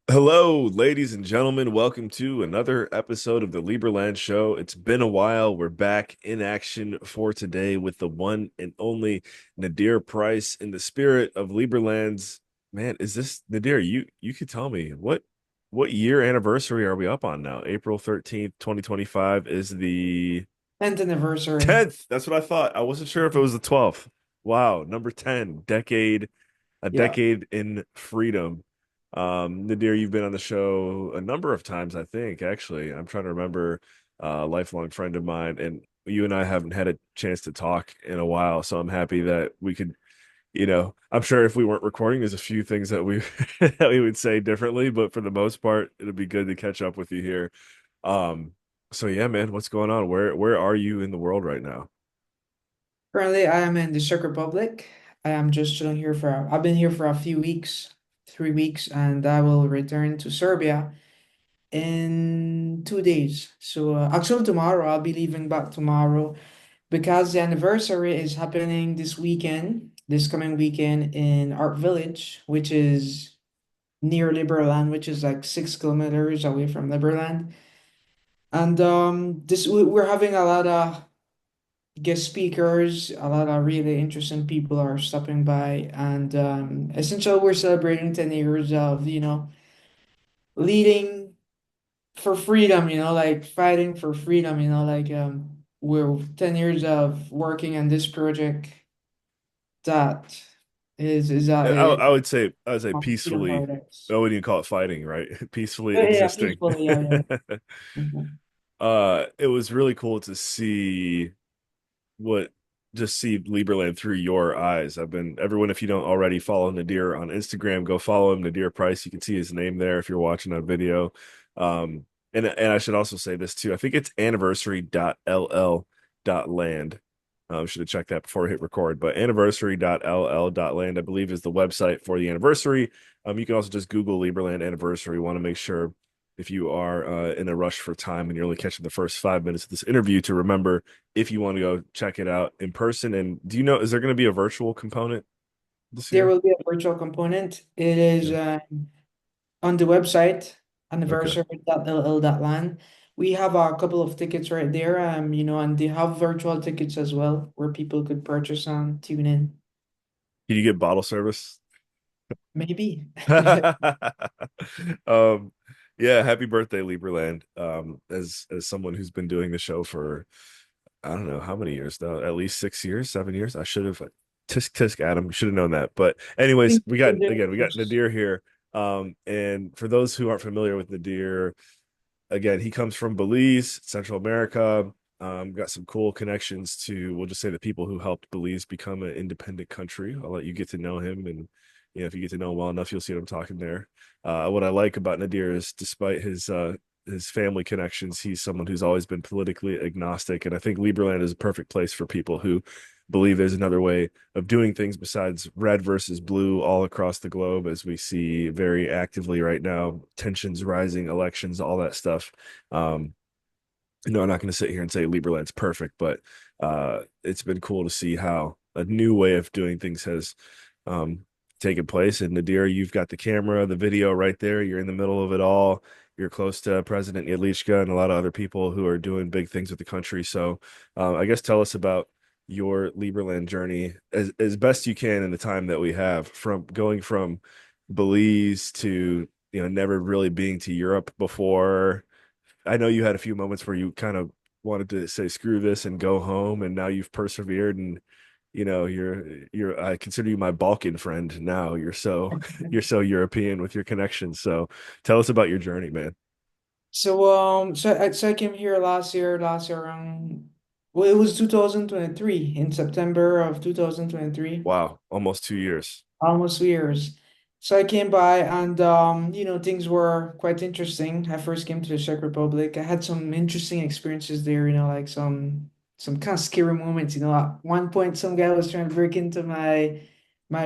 Hello, ladies and gentlemen. Welcome to another episode of the Liberland Show. It's been a while. We're back in action for today with the one and only Nadir Price. In the spirit of Liberland's, man, is this Nadir? You could tell me what year anniversary are we up on now? April 13th, 2025 is the 10th anniversary. 10th. That's what I thought. I wasn't sure if it was the 12th. Wow, number 10, a Yeah. decade in freedom. Nadir, you've been on the show a number of times, I think, actually. I'm trying to remember a lifelong friend of mine, and you and I haven't had a chance to talk in a while, so I'm happy that we could, I'm sure if we weren't recording, there's a few things that we that we would say differently, but for the most part, it'd be good to catch up with you here. Um, so yeah, man, what's going on? Where are you in the world right now? Currently, I am in the Czech Republic. I am just chilling here I've been here for a few weeks, 3 weeks, and I will return to Serbia in 2 days. So actually tomorrow, I'll be leaving back tomorrow because the anniversary is happening this coming weekend in Art Village, which is near Liberland, which is like 6 kilometers away from Liberland. And we're having a lot of guest speakers, a lot of really interesting people are stopping by, and essentially we're celebrating 10 years of, leading for freedom, like fighting for freedom, we're 10 years of working on this project that is I, a I would say freedom peacefully. paradise. I wouldn't even call it fighting, right? Peacefully Yeah, existing. peacefully, yeah, yeah. Mhm. It was really cool to see what just see Liberland through your eyes. I've been everyone, if you don't already follow Nadir on Instagram, go follow him, Nadir Price. You can see his name there if you're watching on video. Um, and I should also say this too. I think it's anniversary.ll.land. Should have checked that before I hit record, but anniversary.ll.land, I believe, is the website for the anniversary. You can also just Google Liberland anniversary. Want to make sure if you are in a rush for time and you're only catching the first 5 minutes of this interview to remember if you want to go check it out in person. And do you know, is there going to be a virtual component this There year? will be a virtual component. It is Yeah. on the website, Okay. anniversary.ll.land. We have a couple of tickets right there, and they have virtual tickets as well where people could purchase and tune in. Can you get bottle service? Maybe. um, yeah, happy birthday, Lieberland. As someone who's been doing the show for I don't know how many years now, at least 6 years, 7 years. I should have tisk tisk Adam, should have known that. But anyways, we got Nadir here. And for those who aren't familiar with Nadir, again, he comes from Belize, Central America. Got some cool connections to, we'll just say, the people who helped Belize become an independent country. I'll let you get to know him, and if you get to know him well enough, you'll see what I'm talking there. What I like about Nadir is, despite his family connections, he's someone who's always been politically agnostic, and I think Liberland is a perfect place for people who believe there's another way of doing things besides red versus blue all across the globe, as we see very actively right now, tensions rising, elections, all that stuff. Um, no, I'm not going to sit here and say Liberland's perfect, but it's been cool to see how a new way of doing things has um, taken place. And Nadir, you've got the camera, the video right there. You're in the middle of it all. You're close to President Yelitska and a lot of other people who are doing big things with the country. So, I guess tell us about your Liberland journey as best you can in the time that we have, from going from Belize to never really being to Europe before. I know you had a few moments where you kind of wanted to say screw this and go home, and now you've persevered, and you're I consider you my Balkan friend now. You're so European with your connections. So tell us about your journey, man. So I came here last year around, well, it was 2023, in September of 2023. Wow, almost 2 years. Almost 2 years. So I came by and things were quite interesting. I first came to the Czech Republic. I had some interesting experiences there, like some kind of scary moments. At one point some guy was trying to break into my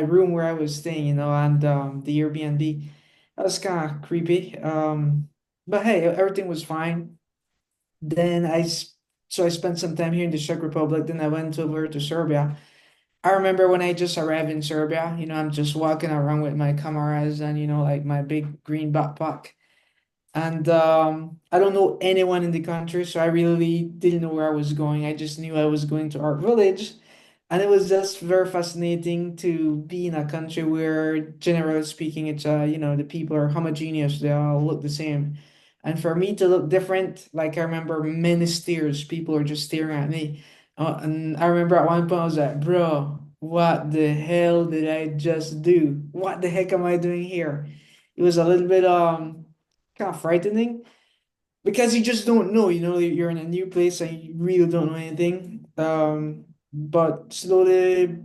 room where I was staying, and the Airbnb. That was kind of creepy. But hey, everything was fine. Then I spent some time here in the Czech Republic. Then I went over to Serbia. I remember when I just arrived in Serbia, I'm just walking around with my cameras and, like my big green backpack. And I don't know anyone in the country, so I really didn't know where I was going. I just knew I was going to Art Village. And it was just very fascinating to be in a country where, generally speaking, the people are homogeneous, they all look the same. And for me to look different, like I remember many stares, people are just staring at me. And I remember at one point I was like, bro, what the hell did I just do? What the heck am I doing here? It was a little bit kind of frightening because you just don't know, you're in a new place and you really don't know anything. But slowly,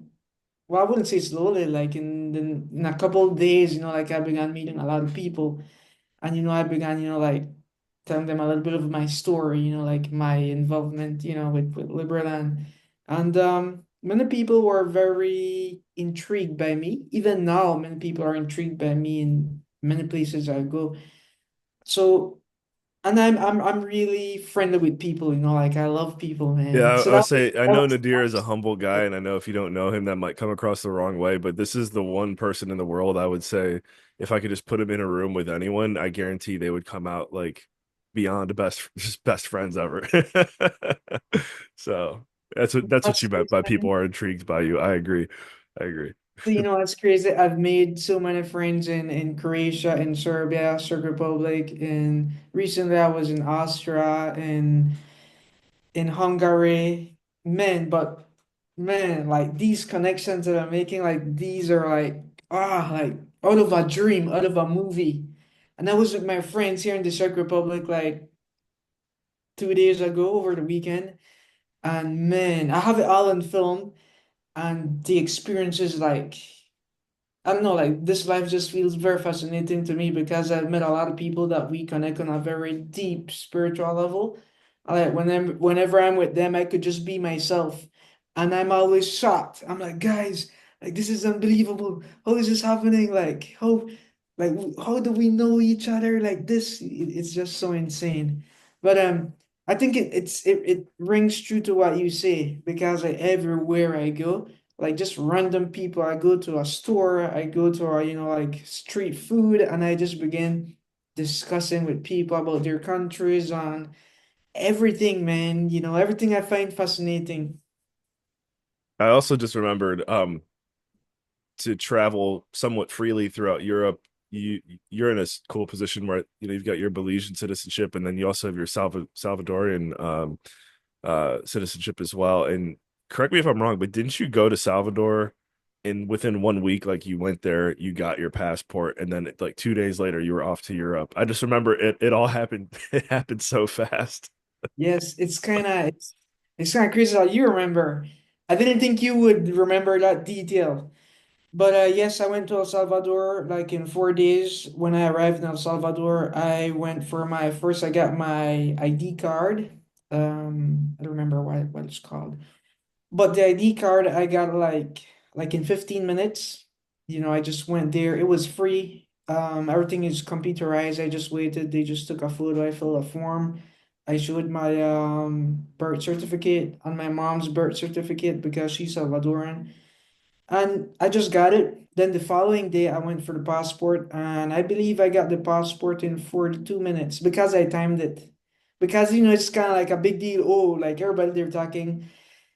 well, I wouldn't say slowly, like in a couple of days, like I began meeting a lot of people, and I began, like telling them a little bit of my story, like my involvement, with Liberland. And many people were very intrigued by me. Even now, many people are intrigued by me in many places I go. So, and I'm really friendly with people, like I love people, Yeah, man. So I would that was say I that know was Nadir is a humble guy, and I know if you don't know him, that might come across the wrong way. But this is the one person in the world I would say if I could just put him in a room with anyone, I guarantee they would come out like beyond best, just best friends ever. So that's what that's you meant crazy, by man. people are intrigued by you. I agree. I agree. So, it's crazy. I've made so many friends in Croatia, in Serbia, Czech Republic, and recently I was in Austria and in Hungary. Man, like these connections that I'm making, like these are like out of a dream, out of a movie. And I was with my friends here in the Czech Republic like 2 days ago over the weekend. And man, I have it all on film, and the experience is like I don't know, like this life just feels very fascinating to me because I've met a lot of people that we connect on a very deep spiritual level. Like whenever I'm with them, I could just be myself. And I'm always shocked. I'm like, guys, like this is unbelievable. How is this happening? How do we know each other like this? It's just so insane. But I think it rings true to what you say because like everywhere I go like just random people. I go to a store, I go to a, like street food, and I just begin discussing with people about their countries on everything, man. Everything I find fascinating. I also just remembered to travel somewhat freely throughout Europe, you're in a cool position where you've got your Belizean citizenship, and then you also have your Salvadorian citizenship as well. And correct me if I'm wrong, but didn't you go to Salvador and within 1 week, like you went there, you got your passport, and then like 2 days later, you were off to Europe? I just remember it all happened. It happened so fast. Yes, it's kind of crazy how you remember. I didn't think you would remember that detail. But yes, I went to El Salvador like in 4 days. When I arrived in El Salvador, I got my ID card. I don't remember what it's called. But the ID card I got like in 15 minutes. I just went there. It was free. Everything is computerized. I just waited. They just took a photo. I filled a form. I showed my birth certificate and my mom's birth certificate because she's Salvadoran. And I just got it. Then the following day, I went for the passport, and I believe I got the passport in 42 minutes because I timed it. Because, it's kind of like a big deal. Oh, like everybody they're talking.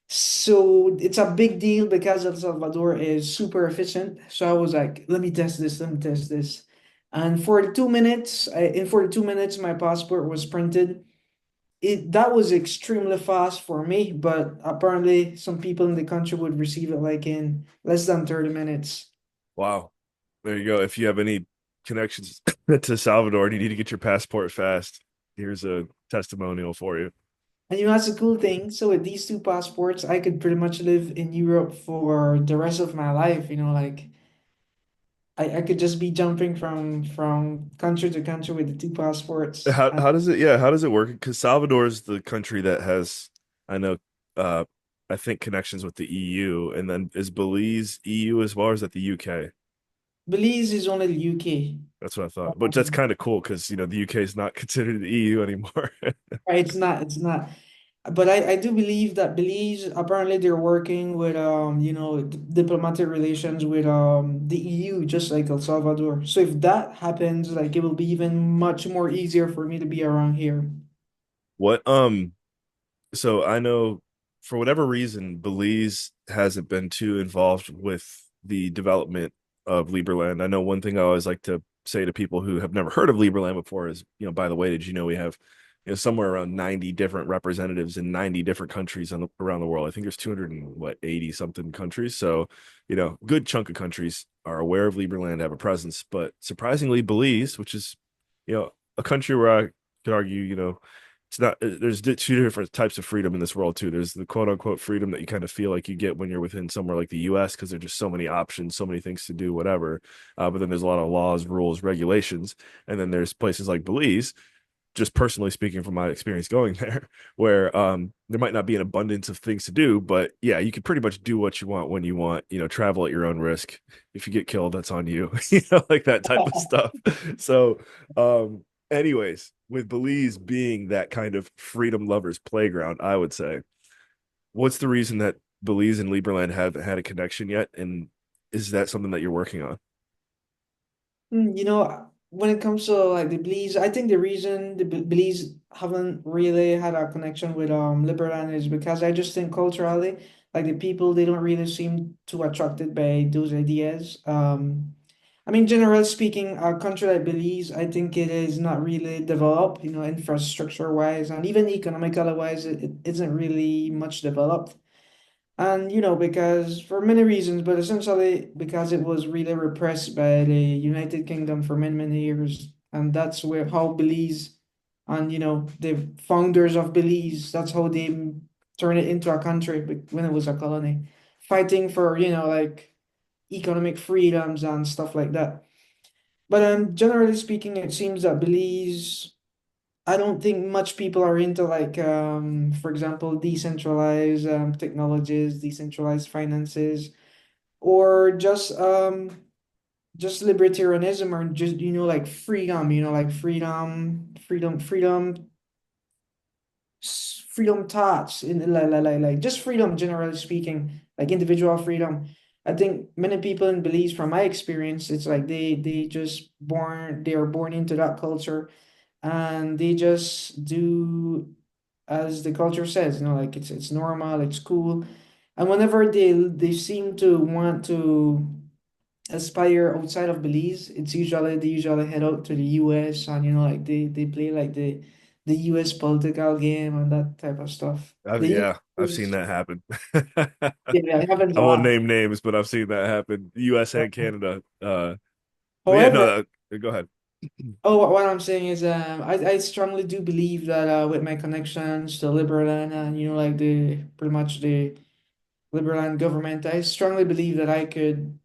So it's a big deal because El Salvador is super efficient. So I was like, let me test this, let me test this. And 42 minutes, my passport was printed. That was extremely fast for me, but apparently some people in the country would receive it like in less than 30 minutes. Wow. There you go. If you have any connections to Salvador and you need to get your passport fast, here's a testimonial for you. And that's a cool thing. So with these two passports, I could pretty much live in Europe for the rest of my life, like I could just be jumping from country to country with the two passports. How And how does it yeah, how does it work? Because Salvador is the country that has I know uh I think connections with the EU, and then is Belize EU as well, or is that the UK? Belize is only the UK. That's what I thought. But that's kind of cool because the UK is not considered the EU anymore. Right, it's not. But I do believe that Belize apparently they're working with diplomatic relations with the EU just like El Salvador. So if that happens, like it will be even much more easier for me to be around here. What so I know for whatever reason, Belize hasn't been too involved with the development of Liberland. I know one thing I always like to say to people who have never heard of Liberland before is, by the way, did you know we have, somewhere around 90 different representatives in 90 different countries around the world. I think there's 200 and what 80 something countries. So, good chunk of countries are aware of Liberland, have a presence, but surprisingly Belize, which is, a country where I could argue, it's not there's two different types of freedom in this world too. There's the quote unquote freedom that you kind of feel like you get when you're within somewhere like the US because there's just so many options, so many things to do, whatever. But then there's a lot of laws, rules, regulations. And then there's places like Belize, just personally speaking from my experience going there, where there might not be an abundance of things to do, but yeah, you can pretty much do what you want when you want, travel at your own risk. If you get killed, that's on you, like that type of stuff. So, anyways, with Belize being that kind of freedom lovers playground, I would say, what's the reason that Belize and Liberland haven't had a connection yet? And is that something that you're working on? When it comes to like the Belize, I think the reason the Belize haven't really had a connection with Liberland is because I just think culturally, like the people, they don't really seem too attracted by those ideas. I mean, generally speaking, a country like Belize, I think it is not really developed, infrastructure wise and even economically wise, it isn't really much developed. And because for many reasons, but essentially because it was really repressed by the United Kingdom for many, many years. And that's where how Belize and the founders of Belize, that's how they turned it into a country when it was a colony, fighting for, like economic freedoms and stuff like that. But generally speaking, it seems that Belize, I don't think much people are into like for example, decentralized technologies, decentralized finances, or just libertarianism or just like freedom, like freedom thoughts in like just freedom generally speaking, like individual freedom. I think many people in Belize, from my experience, it's like they are born into that culture and they just do as the culture says, like it's normal, it's cool. And whenever they seem to want to aspire outside of Belize, they usually head out to the US and like they play like the US political game and that type of stuff. They Yeah, I've seen use that happen. yeah, it happens I a won't lot. name names, but I've seen that happen, US and Canada. But yeah, However, no, go ahead. oh, what I'm saying is, I strongly do believe that with my connections to Liberland and like the pretty much the Liberland government, I strongly believe that I could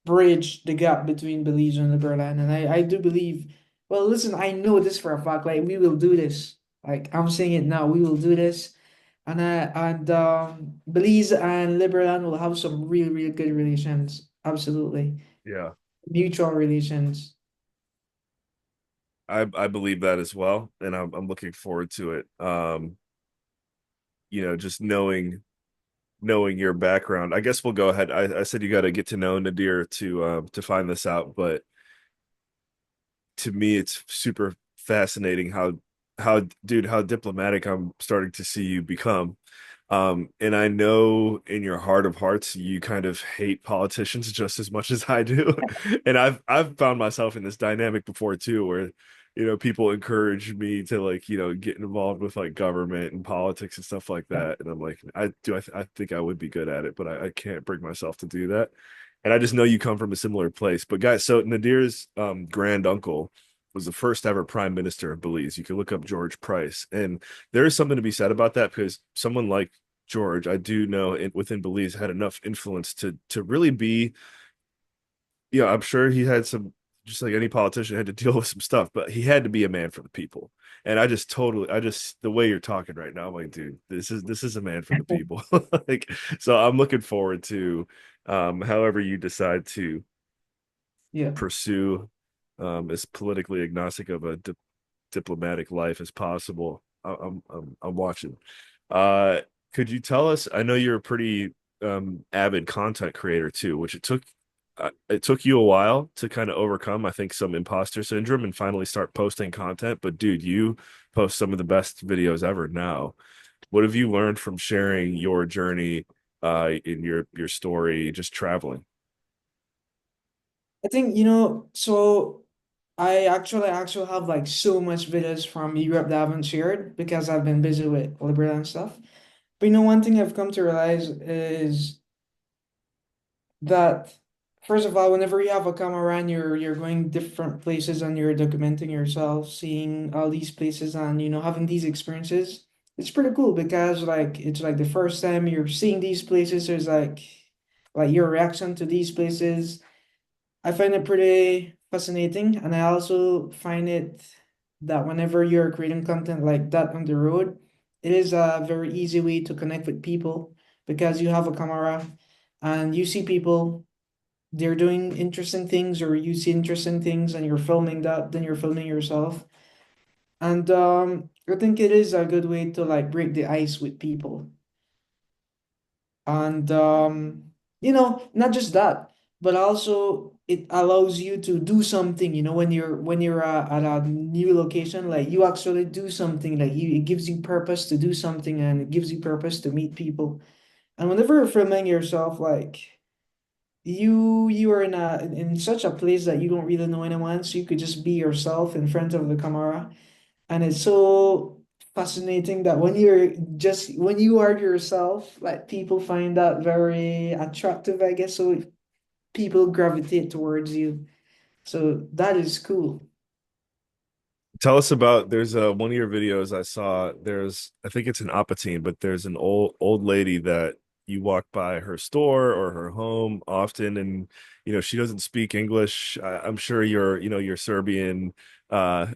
bridge the gap between Belize and Liberland, and I do believe. Well, listen, I know this for a fact. Like we will do this. Like I'm saying it now, we will do this, and Belize and Liberland will have some really really good relations. Absolutely, Yeah, mutual relations. I believe that as well, and I'm looking forward to it. Just knowing your background. I guess we'll go ahead. I said you got to get to know Nadir to find this out, but to me, it's super fascinating how diplomatic I'm starting to see you become. And I know in your heart of hearts, you kind of hate politicians just as much as I do. And I've found myself in this dynamic before too, where, people encourage me to like, get involved with like government and politics and stuff like Yeah. that. And I'm like, I think I would be good at it, but I can't bring myself to do that. And I just know you come from a similar place. But guys, so Nadir's grand uncle was the first ever prime minister of Belize. You can look up George Price. And there is something to be said about that because someone like George, I do know within Belize had enough influence to really be, I'm sure he had some, just like any politician had to deal with some stuff, but he had to be a man for the people. And the way you're talking right now, I'm like, dude, this is a man for the people. Like, so I'm looking forward to however you decide to Yeah. pursue as politically agnostic of a diplomatic life as possible. I'm watching. Uh, could you tell us? I know you're a pretty avid content creator too, which it took you a while to kind of overcome, I think, some imposter syndrome and finally start posting content. But dude, you post some of the best videos ever now. What have you learned from sharing your journey in your story, just traveling? I think, so I actually have like so much videos from Europe that I haven't shared because I've been busy with Liberland stuff. But one thing I've come to realize is that first of all, whenever you have a camera and you're going different places and you're documenting yourself, seeing all these places and having these experiences, it's pretty cool because like it's like the first time you're seeing these places, there's like your reaction to these places. I find it pretty fascinating, and I also find it that whenever you're creating content like that on the road, it is a very easy way to connect with people because you have a camera and you see people, they're doing interesting things, or you see interesting things and you're filming that, then you're filming yourself. And I think it is a good way to like break the ice with people. And not just that, but also it allows you to do something, when you're at a new location, like you actually do something, like it gives you purpose to do something and it gives you purpose to meet people. And whenever you're filming yourself, like you are in such a place that you don't really know anyone, so you could just be yourself in front of the camera. And it's so fascinating that when you are yourself, like people find that very attractive, I guess. So people gravitate towards you. So that is cool. Tell us about there's one of your videos I saw. There's I think it's an Apatine, but there's an old lady that you walk by her store or her home often, and she doesn't speak English. I'm sure your Serbian, uh,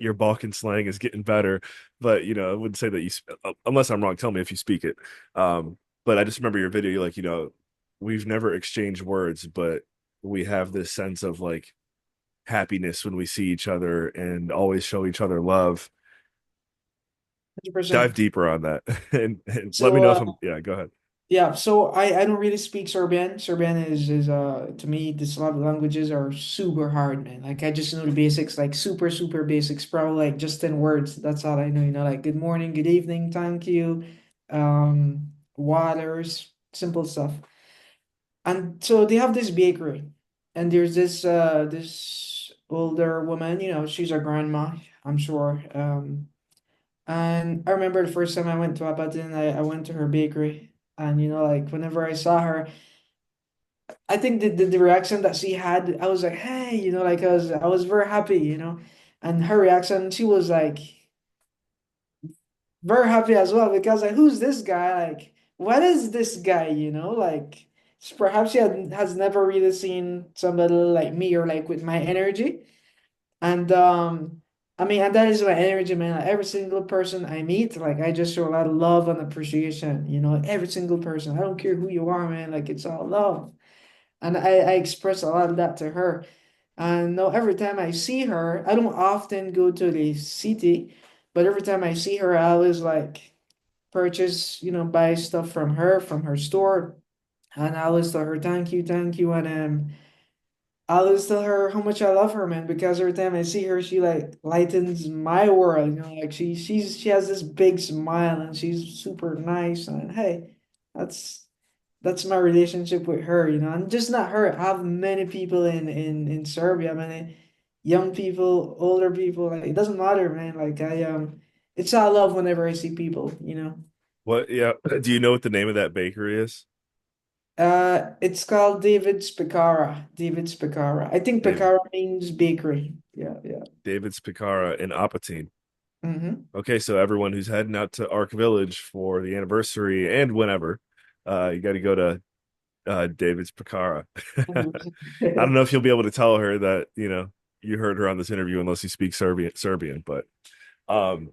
your Balkan slang is getting better, but I wouldn't say that unless I'm wrong. Tell me if you speak it. But I just remember your video. You're like, we've never exchanged words, but we have this sense of like happiness when we see each other and always show each other love. Dive 100%. deeper on that and let me So know if I'm, yeah, go ahead. yeah, so I don't really speak Serbian. Serbian is to me, the Slavic languages are super hard, man. Like I just know the basics, like super super basics, probably like just 10 words. That's all I know, like good morning, good evening, thank you, waters, simple stuff. And so they have this bakery, and there's this older woman, she's a grandma, I'm sure. And I remember the first time I went to Apatin, I went to her bakery. And like whenever I saw her, I think the reaction that she had, I was like, hey, like I was very happy, And her reaction, she was like very happy as well because like, who's this guy? Like, what is this guy? Like perhaps she has never really seen somebody like me or like with my energy. And I mean, and that is my energy, man. Like, every single person I meet, like I just show a lot of love and appreciation, every single person. I don't care who you are, man. Like it's all love. And I express a lot of that to her. And no, every time I see her, I don't often go to the city, but every time I see her, I always like purchase, buy stuff from her store. And I always tell her, thank you. And I always tell her how much I love her, man, because every time I see her, she like lightens my world, like she has this big smile and she's super nice. And hey, that's that's my relationship with her, and just not her. I have many people in Serbia, many young people, older people. Like it doesn't matter, man. Like it's all love whenever I see people. What, yeah, do you know what the name of that bakery is? It's called David's Pecara. David's Pecara. I think David Pecara means bakery. Yeah, yeah. David's Picara in Apatine. Mm-hmm. Okay, so everyone who's heading out to Ark Village for the anniversary and whenever, you got to go to David's Picara. I don't know if you'll be able to tell her that, you heard her on this interview unless you speak Serbian, but um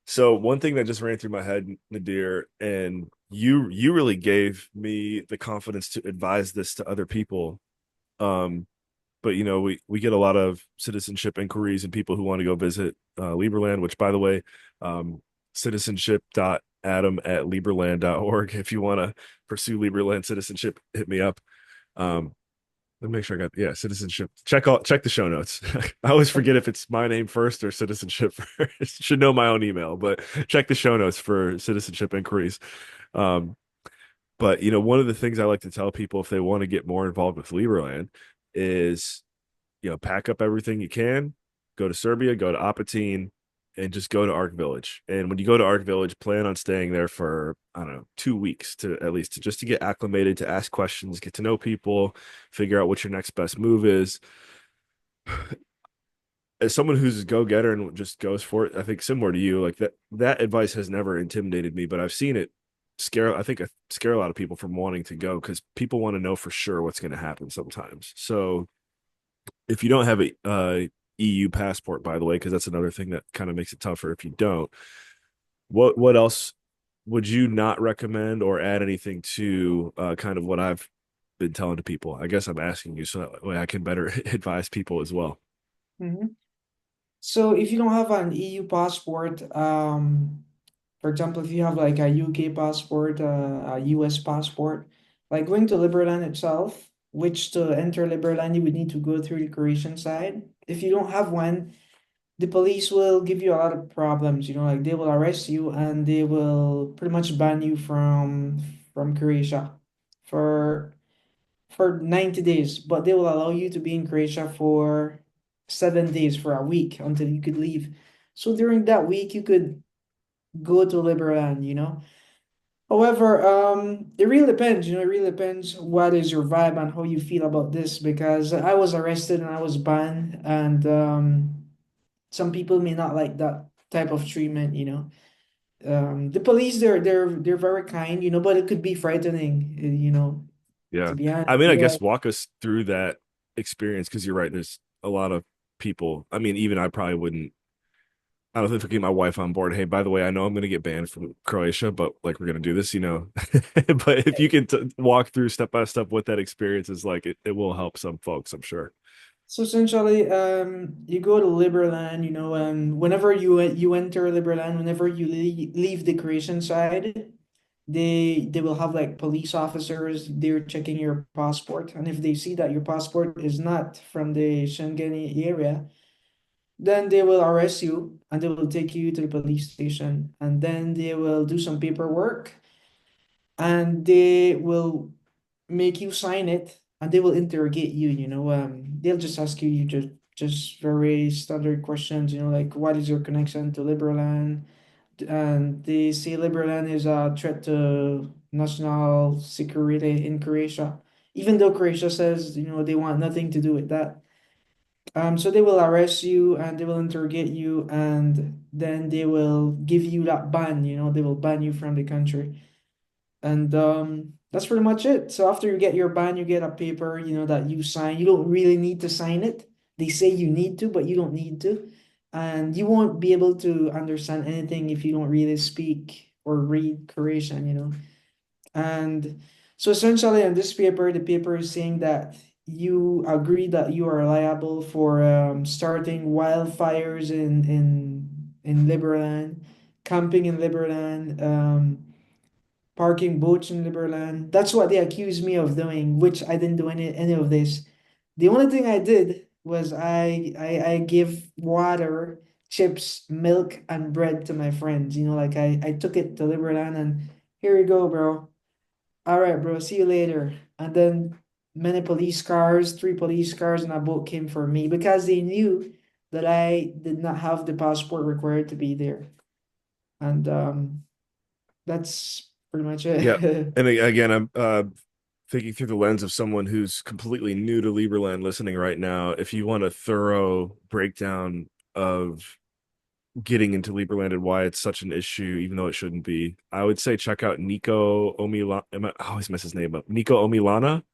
so one thing that just ran through my head, Nadir, and you really gave me the confidence to advise this to other people. Um, but we get a lot of citizenship inquiries and people who want to go visit Liberland, which by the way, um, citizenship.adam@liberland.org. If you want to pursue Liberland citizenship, hit me up. Um, let me make sure I got, yeah, citizenship. Check the show notes. I always forget if it's my name first or citizenship first. Should know my own email, but check the show notes for citizenship inquiries. Um, but one of the things I like to tell people if they want to get more involved with Liberland is, pack up everything you can, go to Serbia, go to Apatin, and just go to Ark Village. And when you go to Ark Village, plan on staying there for, I don't know, 2 weeks to at least to just to get acclimated, to ask questions, get to know people, figure out what your next best move is. As someone who's a go-getter and just goes for it, I think similar to you, like that advice has never intimidated me, but I've seen it scare a lot of people from wanting to go because people want to know for sure what's going to happen sometimes. So if you don't have a EU passport, by the way, because that's another thing that kind of makes it tougher if you don't, what else would you not recommend or add anything to kind of what I've been telling to people? I guess I'm asking you so that way I can better advise people as well. Mhm. So if you don't have an EU passport, for example, if you have like a UK passport, a US passport, like going to Liberland itself, which to enter Liberland, you would need to go through the Croatian side. If you don't have one, the police will give you a lot of problems, like they will arrest you and they will pretty much ban you from Croatia for 90 days, but they will allow you to be in Croatia for 7 days, for a week until you could leave. So during that week, you could go to Liberland. However, it really depends, it really depends what is your vibe and how you feel about this because I was arrested and I was banned and some people may not like that type of treatment. The police they're very kind, but it could be frightening, to Yeah. be honest. I mean, I guess walk us through that experience because you're right. There's a lot of people. I mean, even I probably wouldn't. I don't think if I get my wife on board, hey, by the way, I know I'm going to get banned from Croatia, but like we're going to do this. But if you can walk through step by step what that experience is like, it will help some folks, I'm sure. So essentially, you go to Liberland, and whenever you enter Liberland, whenever you leave the Croatian side, they will have like police officers. They're checking your passport, and if they see that your passport is not from the Schengen area, then they will arrest you and they will take you to the police station, and then they will do some paperwork, and they will make you sign it and they will interrogate you. They'll just ask you just very standard questions, like what is your connection to Liberland, and they say Liberland is a threat to national security in Croatia, even though Croatia says they want nothing to do with that. So they will arrest you and they will interrogate you and then they will give you that ban, they will ban you from the country. And that's pretty much it. So after you get your ban, you get a paper, that you sign. You don't really need to sign it. They say you need to, but you don't need to. And you won't be able to understand anything if you don't really speak or read Croatian. And so essentially on this paper, the paper is saying that you agree that you are liable for starting wildfires in Liberland, camping in Liberland, parking boats in Liberland. That's what they accused me of doing, which I didn't do any of this. The only thing I did was I give water, chips, milk, and bread to my friends. Like I took it to Liberland and here you go, bro. All right, bro. See you later. And then many police cars, three police cars, and a boat came for me because they knew that I did not have the passport required to be there. And that's pretty much Yeah. it. And again, I'm thinking through the lens of someone who's completely new to Liberland listening right now. If you want a thorough breakdown of getting into Liberland and why it's such an issue, even though it shouldn't be, I would say check out Nico Omilana. I always mess his name up. Nico Omilana. Is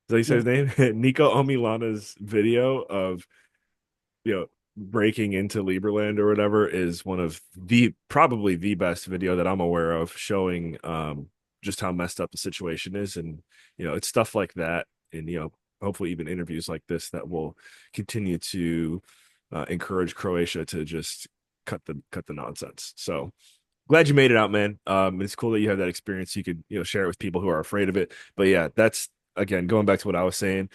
that how you say Yeah. his name? Nico Omilana's video of breaking into Liberland or whatever is one of the probably the best video that I'm aware of showing just how messed up the situation is. And it's stuff like that and hopefully even interviews like this that will continue to encourage Croatia to just cut the nonsense. So glad you made it out, man. It's cool that you have that experience. You could, share it with people who are afraid of it. But yeah, that's again going back to what I was saying.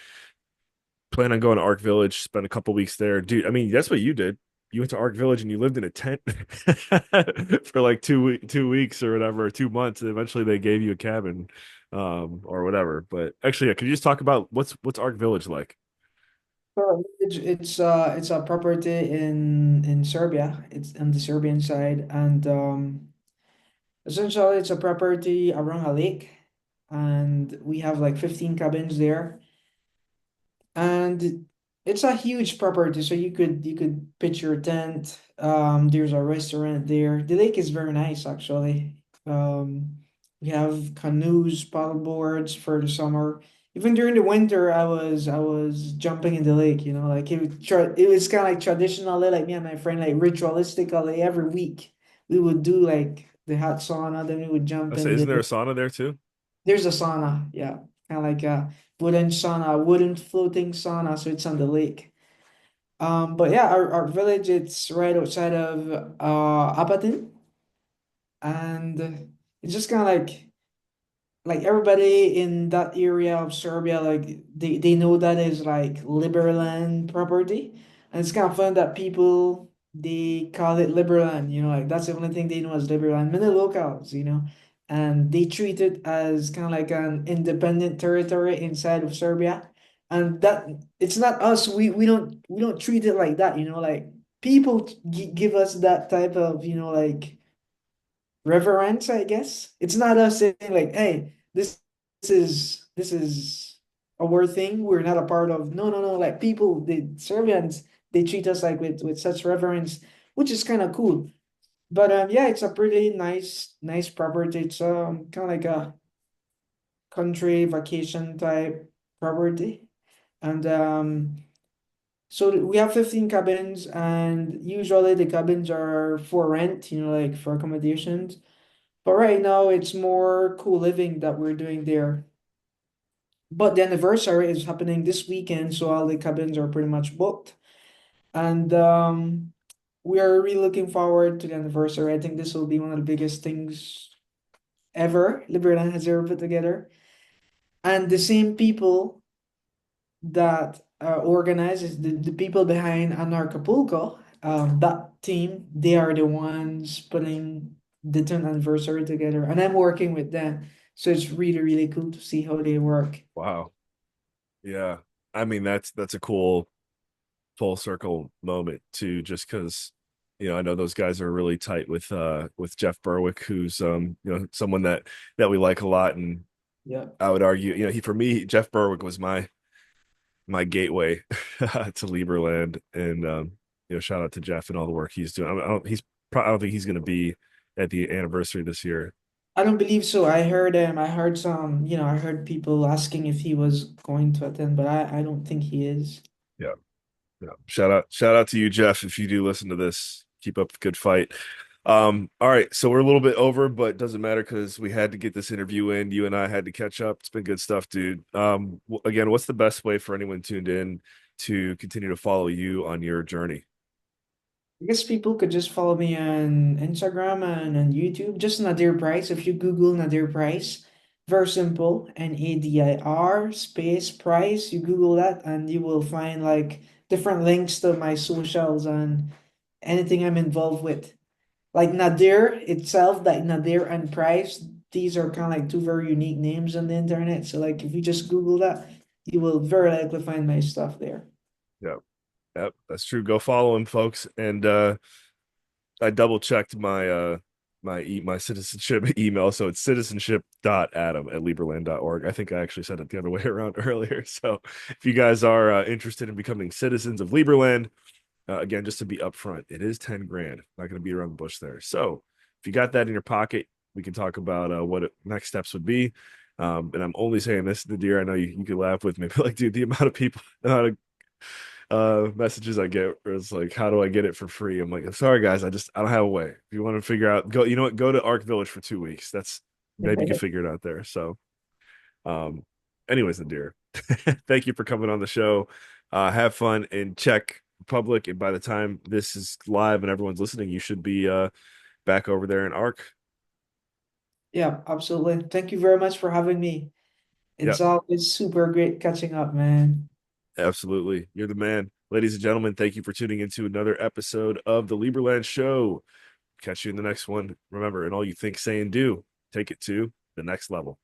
Plan on going to Ark Village, spend a couple weeks there, dude. I mean, that's what you did. You went to Ark Village and you lived in a tent for like 2 weeks or whatever, 2 months, and eventually they gave you a cabin, or whatever. But actually, yeah, could you just talk about what's Ark Village like? Sure. It's a property in Serbia. It's on the Serbian side, and essentially it's a property around a lake, and we have like 15 cabins there. And it's a huge property, so you could pitch your tent. There's a restaurant there. The lake is very nice actually. We have canoes, paddle boards for the summer. Even during the winter, I was jumping in the lake. Like it was kind of like traditionally, like me and my friend, like ritualistically every week we would do like the hot sauna, then we would I jump say, in isn't there a the. sauna there too? There's a sauna, yeah, kind of like a wooden sauna, wooden floating sauna, so it's on the lake. But yeah, our village, it's right outside of Apatin, and it's just kind of like everybody in that area of Serbia, like they know that is like Liberland property. And it's kind of fun that people they call it Liberland, like that's the only thing they know as Liberland. Many locals, and they treat it as kind of like an independent territory inside of Serbia. And that it's not us, we don't treat it like that, like people give us that type of, like reverence, I guess. It's not us saying like, hey, this is our thing. We're not a part of. No, no, no. Like people, the Serbians, they treat us like with such reverence, which is kind of cool. But yeah, it's a pretty nice property. It's kind of like a country vacation type property, and so we have 15 cabins, and usually the cabins are for rent, like for accommodations. But right now, it's more co-living that we're doing there. But the anniversary is happening this weekend, so all the cabins are pretty much booked. And we are really looking forward to the anniversary. I think this will be one of the biggest things ever Liberland has ever put together. And the same people that organizes the people behind Anarchapulco, that team, they are the ones putting the 10th anniversary together, and I'm working with them. So it's really, really cool to see how they work. Wow. Yeah. I mean, that's a cool full circle moment too, just because I know those guys are really tight with Jeff Berwick, who's someone that we like a lot. And Yeah. I would argue, he for me, Jeff Berwick was my gateway to Lieberland. And shout out to Jeff and all the work he's doing. I don't think he's going to be at the anniversary this year. I don't believe so. I heard some, I heard people asking if he was going to attend, but I don't think he is. Yeah. Yeah. Shout out to you, Jeff, if you do listen to this. Keep up the good fight. All right, so we're a little bit over, but doesn't matter because we had to get this interview in. You and I had to catch up. It's been good stuff, dude. Again, what's the best way for anyone tuned in to continue to follow you on your journey? I guess people could just follow me on Instagram and on YouTube. Just Nadir Price. If you Google Nadir Price, very simple. Nadir space Price. You Google that and you will find like different links to my socials and anything I'm involved with. Like Nadir itself, like Nadir and Price, these are kind of like two very unique names on the internet. So like if you just Google that, you will very likely find my stuff there. Yep, yep, that's true. Go follow him, folks. And I double checked my citizenship email, so it's citizenship.adam@liberland.org. I think I actually said it the other way around earlier. So if you guys are interested in becoming citizens of Liberland, again, just to be upfront, it is 10 grand. Not going to beat around the bush there. So if you got that in your pocket, we can talk about next steps would be. And I'm only saying this, the deer. I know you can laugh with me, but like, dude, the amount of people, the amount of messages I get where it's like, how do I get it for free? I'm like, I'm sorry guys, I don't have a way. If you want to figure out, go, you know what, go to Ark Village for 2 weeks. That's maybe you can figure it out there. So um anyways, the deer. Thank you for coming on the show. Have fun in Czech Republic. And by the time this is live and everyone's listening, you should be back over there in Arc. Yeah, absolutely. Thank you very much for having me. Yep, It's always super great catching up, man. absolutely. You're the man. Ladies and gentlemen, thank you for tuning into another episode of the Liberland Show. Catch you in the next one. Remember, in all you think, say, and do, take it to the next level.